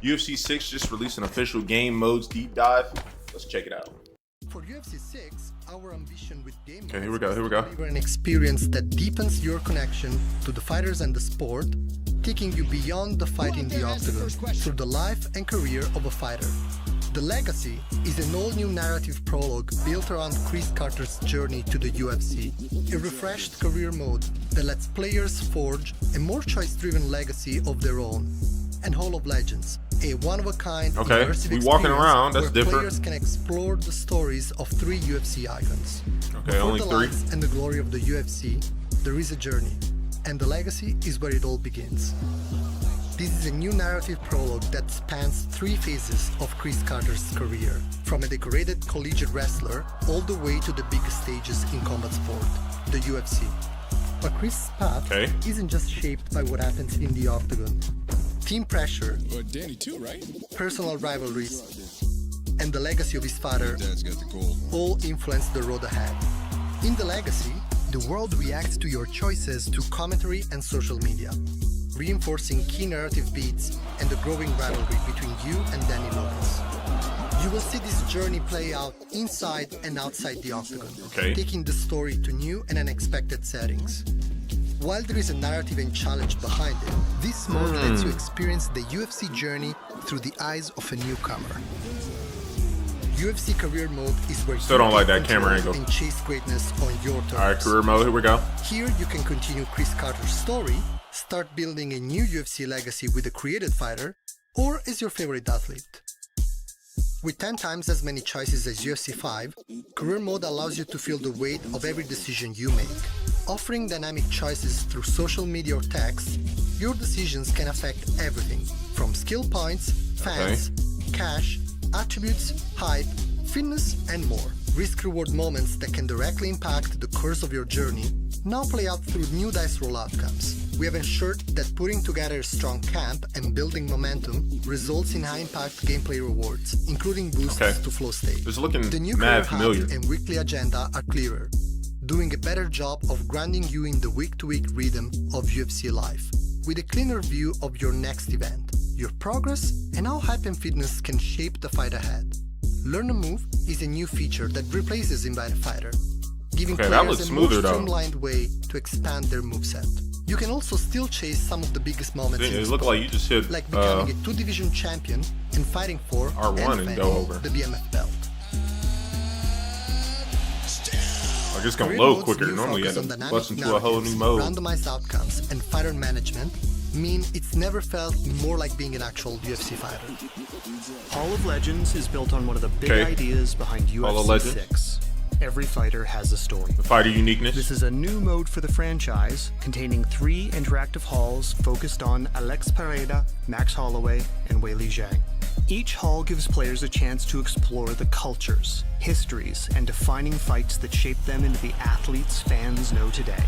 UFC 6 just released an official game modes deep dive. Let's check it out. For UFC 6, our ambition with game Okay, here we go. deliver an experience that deepens your connection to the fighters and the sport, taking you beyond the fight in the octagon through the life and career of a fighter. The Legacy is an all-new narrative prologue built around Chris Carter's journey to the UFC, a refreshed career mode that lets players forge a more choice-driven legacy of their own. And Hall of Legends, a one-of-a-kind immersive we walking around, that's where different. Players can explore the stories of 3 UFC icons. Okay, Before only the 3. lights and the glory of the UFC, there is a journey, and the legacy is where it all begins. This is a new narrative prologue that spans 3 phases of Chris Carter's career, from a decorated collegiate wrestler all the way to the biggest stages in combat sport, the UFC. But Chris' path isn't just shaped by what happens in the octagon. Team pressure, Danny too, right? personal rivalries, and the legacy of his father all influence the road ahead. In the Legacy, the world reacts to your choices through commentary and social media, reinforcing key narrative beats and the growing rivalry between you and Danny Lopez. You will see this journey play out inside and outside the octagon, taking the story to new and unexpected settings. While there is a narrative and challenge behind it, this mode lets you experience the UFC journey through the eyes of a newcomer. UFC Career Mode is where Still don't like that camera angle. And chase greatness on your terms. Alright, career mode, here we go. Here you can continue Chris Carter's story, start building a new UFC legacy with a created fighter, or as your favorite athlete. With 10 times as many choices as UFC 5, Career Mode allows you to feel the weight of every decision you make. Offering dynamic choices through social media or text, your decisions can affect everything, from skill points, fans, cash, attributes, hype, fitness, and more. Risk-reward moments that can directly impact the course of your journey now play out through new dice roll outcomes. We have ensured that putting together a strong camp and building momentum results in high-impact gameplay rewards, including boosts to flow state. It's looking The new mad career familiar. hub and weekly agenda are clearer, doing a better job of grounding you in the week-to-week rhythm of UFC life, with a cleaner view of your next event, your progress, and how hype and fitness can shape the fight ahead. Learn a Move is a new feature that replaces Invite a Fighter, giving players a more streamlined way to expand their moveset. You can also still chase some of the biggest moments in the sport, like you just hit like becoming a 2-division champion and fighting for R1 and go over the BMF belt. Like it's gonna load quicker. Normally you have to bust into a whole new mode. Randomized outcomes and fighter management mean it's never felt more like being an actual UFC fighter. Hall of Legends is built on one of the big ideas behind UFC 6. Every fighter has a story. The fighter uniqueness. This is a new mode for the franchise, containing 3 interactive halls focused on Alex Pereira, Max Holloway, and Weili Zhang. Each hall gives players a chance to explore the cultures, histories, and defining fights that shape them into the athletes fans know today.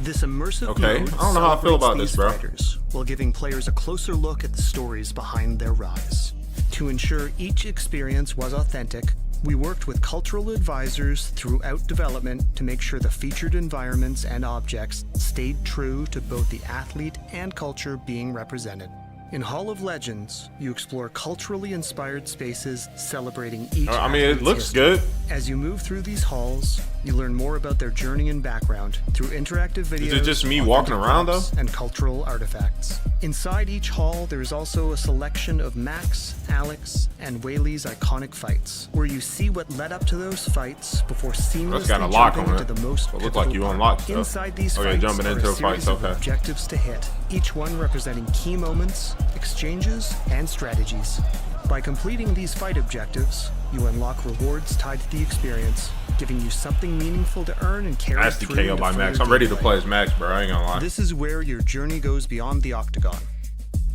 This immersive mode I don't know how I feel about celebrates this, bro. these fighters, while giving players a closer look at the stories behind their rise. To ensure each experience was authentic, we worked with cultural advisors throughout development to make sure the featured environments and objects stayed true to both the athlete and culture being represented. In Hall of Legends, you explore culturally inspired spaces celebrating each I mean, it athlete's looks history. good. As you move through these halls, you learn more about their journey and background through interactive videos. Is it just me walking around, though? And cultural artifacts. Inside each hall, there is also a selection of Max, Alex, and Weili's iconic fights, where you see what led up to those fights before seamlessly got a lock jumping on into it. the most It looked like you unlocked stuff. Inside these fights jumping are into a a fight, series of objectives to hit, each one representing key moments, exchanges, and strategies. By completing these fight objectives, you unlock rewards tied to the experience, giving you something meaningful to earn and carry That's the through KO by into Max. further I'm ready to gameplay. play as Max, bro. I ain't gonna lie. This is where your journey goes beyond the octagon.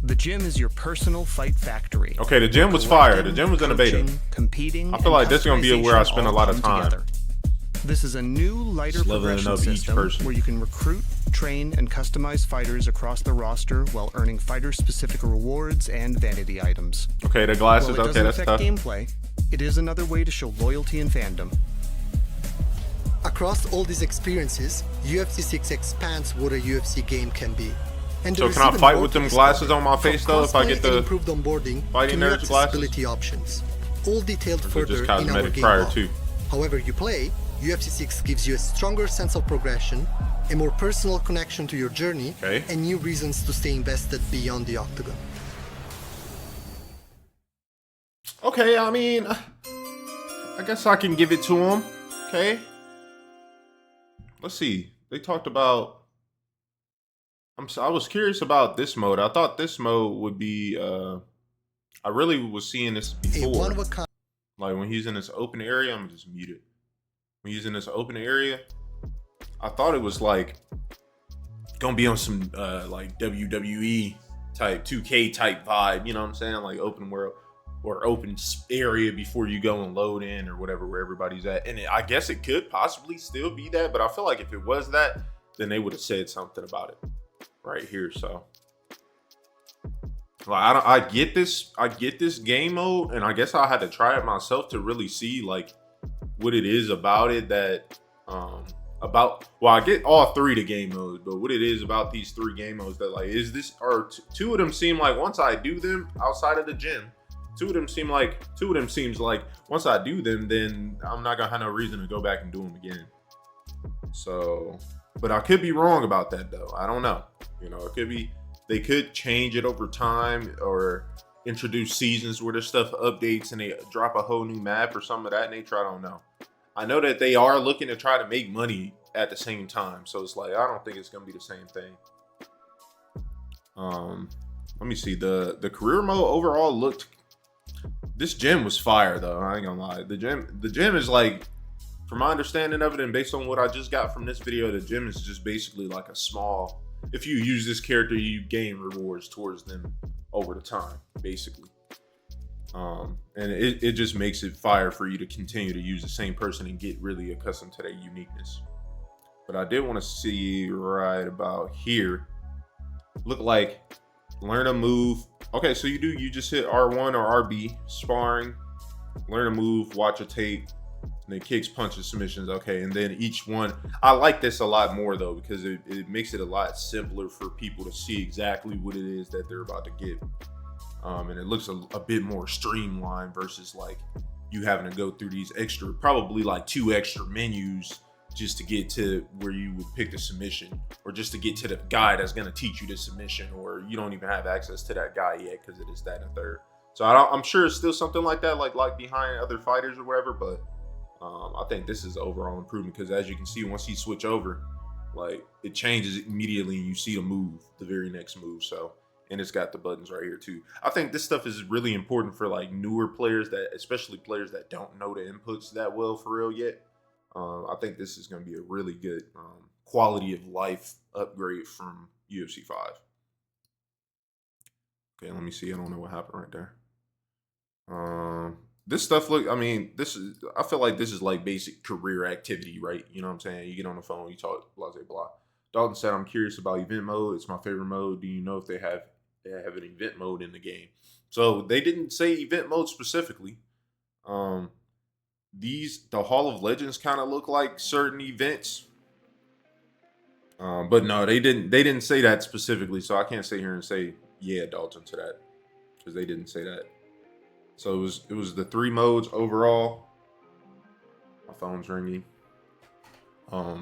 The gym is your personal fight factory. Okay, the gym was fire. The gym was in a beta. Competing, I feel like this is gonna be where I spend a lot of all come time. together. This is a new, lighter Just leveling progression up each system person. where you can recruit, train, and customize fighters across the roster while earning fighter-specific rewards and vanity items. Okay, the glasses. While it Okay, doesn't that's affect tough. gameplay, it is another way to show loyalty and fandom. Across all these experiences, UFC 6 expands what a UFC game can be. And So there is can I even fight more with to them discover, glasses on my from face though if I cosplay get and the improved onboarding fighting to new nerds glasses? accessibility options, all detailed Or is it further just in our cosmetic game prior log. to? However you play, UFC 6 gives you a stronger sense of progression, a more personal connection to your journey, Okay. and new reasons to stay invested beyond the octagon. Okay, I mean, I guess I can give it to him. Okay. Let's see. They talked about. I was curious about this mode. I thought this mode would be. I really was seeing this A before. one-of-a-kind Like when he's in this open area, I'm just muted. When he's in this open area, I thought it was like gonna be on some like WWE type 2K type vibe. You know what I'm saying? Like open world or open area before you go and load in or whatever where everybody's at. And I guess it could possibly still be that, but I feel like if it was that, then they would have said something about it right here. So like I get this game mode, and I guess I had to try it myself to really see like what it is about it that I get all three of the game modes, but what it is about these three game modes that like is this or two of them seem like once I do them outside of the gym, two of them seems like once I do them, then I'm not gonna have no reason to go back and do them again. So, but I could be wrong about that though. I don't know. You know, it could be they could change it over time or introduce seasons where their stuff updates and they drop a whole new map or some of that nature. I don't know. I know that they are looking to try to make money at the same time, so it's like I don't think it's gonna be the same thing. Let me see. The career mode overall looked. This gym was fire though. I ain't gonna lie. The gym is like, from my understanding of it and based on what I just got from this video, the gym is just basically like a small. If you use this character, you gain rewards towards them over the time, basically. And it just makes it fire for you to continue to use the same person and get really accustomed to their uniqueness. But I did want to see right about here. Look like learn a move. Okay, so you just hit R1 or RB, sparring, learn a move, watch a tape, and then kicks, punches, submissions. Okay, and then each one. I like this a lot more though because it makes it a lot simpler for people to see exactly what it is that they're about to get. And it looks a bit more streamlined versus like you having to go through these extra, probably like 2 extra menus just to get to where you would pick the submission, or just to get to the guy that's going to teach you the submission, or you don't even have access to that guy yet because it is that and third. So I'm sure it's still something like that, like behind other fighters or whatever. But I think this is overall improvement because as you can see, once you switch over, like it changes immediately and you see the move, the very next move. So. And it's got the buttons right here too. I think this stuff is really important for like newer players, that especially players that don't know the inputs that well for real yet. I think this is going to be a really good quality of life upgrade from UFC 5. Okay, let me see. I don't know what happened right there. This stuff I feel like this is like basic career activity, right? You know what I'm saying? You get on the phone, you talk, blah, blah, blah. Dalton said, I'm curious about event mode. It's my favorite mode. Do you know if they have an event mode in the game? So they didn't say event mode specifically. The Hall of Legends kind of look like certain events. But no, they didn't say that specifically. So I can't sit here and say, yeah, Dalton, to that. Because they didn't say that. So it was the 3 modes overall. My phone's ringing. Let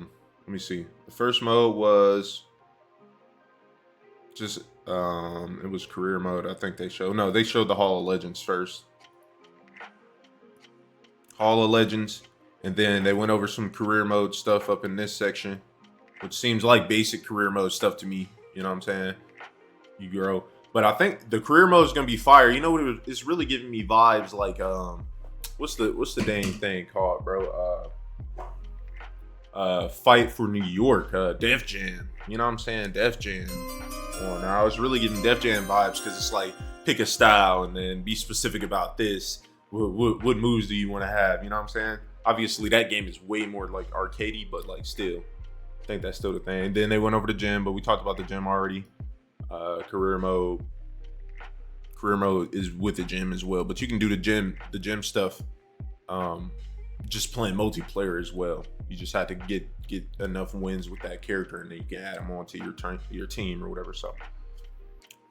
me see. The first mode was just it was career mode. I think they showed the Hall of Legends first. Hall of Legends, and then they went over some career mode stuff up in this section, which seems like basic career mode stuff to me. You know what I'm saying? You grow. But I think the career mode is gonna be fire. You know what? It's really giving me vibes like what's the dang thing called, bro? Fight for New York, Def Jam. You know what I'm saying? Def Jam. Oh, now I was really getting Def Jam vibes because it's like pick a style and then be specific about this. What moves do you want to have? You know what I'm saying? Obviously, that game is way more like arcadey, but like still, I think that's still the thing. And then they went over the gym, but we talked about the gym already. Career mode is with the gym as well, but you can do the gym stuff. Just playing multiplayer as well. You just have to get enough wins with that character, and then you can add them onto your team or whatever. So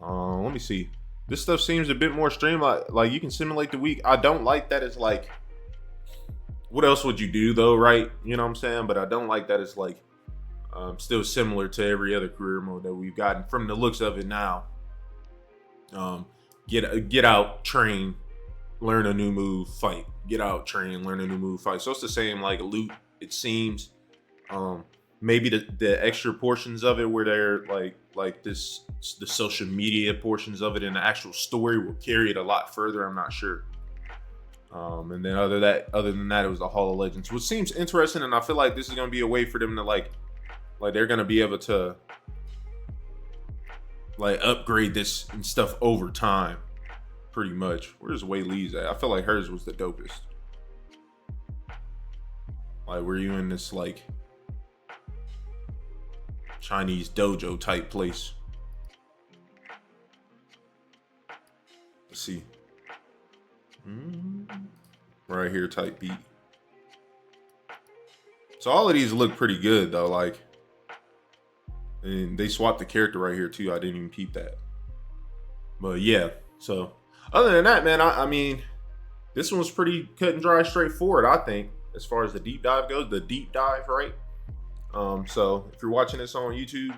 Let me see. This stuff seems a bit more streamlined. Like you can simulate the week. I don't like that it's like, what else would you do though, right? You know what I'm saying? But I don't like that it's like still similar to every other career mode that we've gotten from the looks of it now. Get out, train, learn a new move, fight. Get out, train, learn a new move, fight. So it's the same like loot, it seems. Maybe the extra portions of it where they're like this, the social media portions of it and the actual story will carry it a lot further. I'm not sure. And then other than that, it was the Hall of Legends, which seems interesting, and I feel like this is gonna be a way for them to like they're gonna be able to like upgrade this and stuff over time, pretty much. Where's Wei Lee's at? I feel like hers was the dopest. Like, were you in this like Chinese dojo type place? Let's see. Right here type beat. So all of these look pretty good though, like, and they swapped the character right here too. I didn't even peep that. But yeah, so other than that, man, I mean, this one was pretty cut and dry, straightforward, I think, as far as the deep dive goes. The deep dive, right? So if you're watching this on YouTube,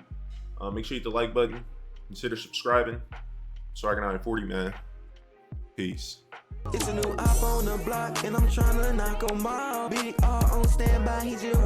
make sure you hit the like button. Consider subscribing. Striking out in 40, man. Peace. It's a new op on the block, and I'm trying to knock 'em out. Big R on standby, he's your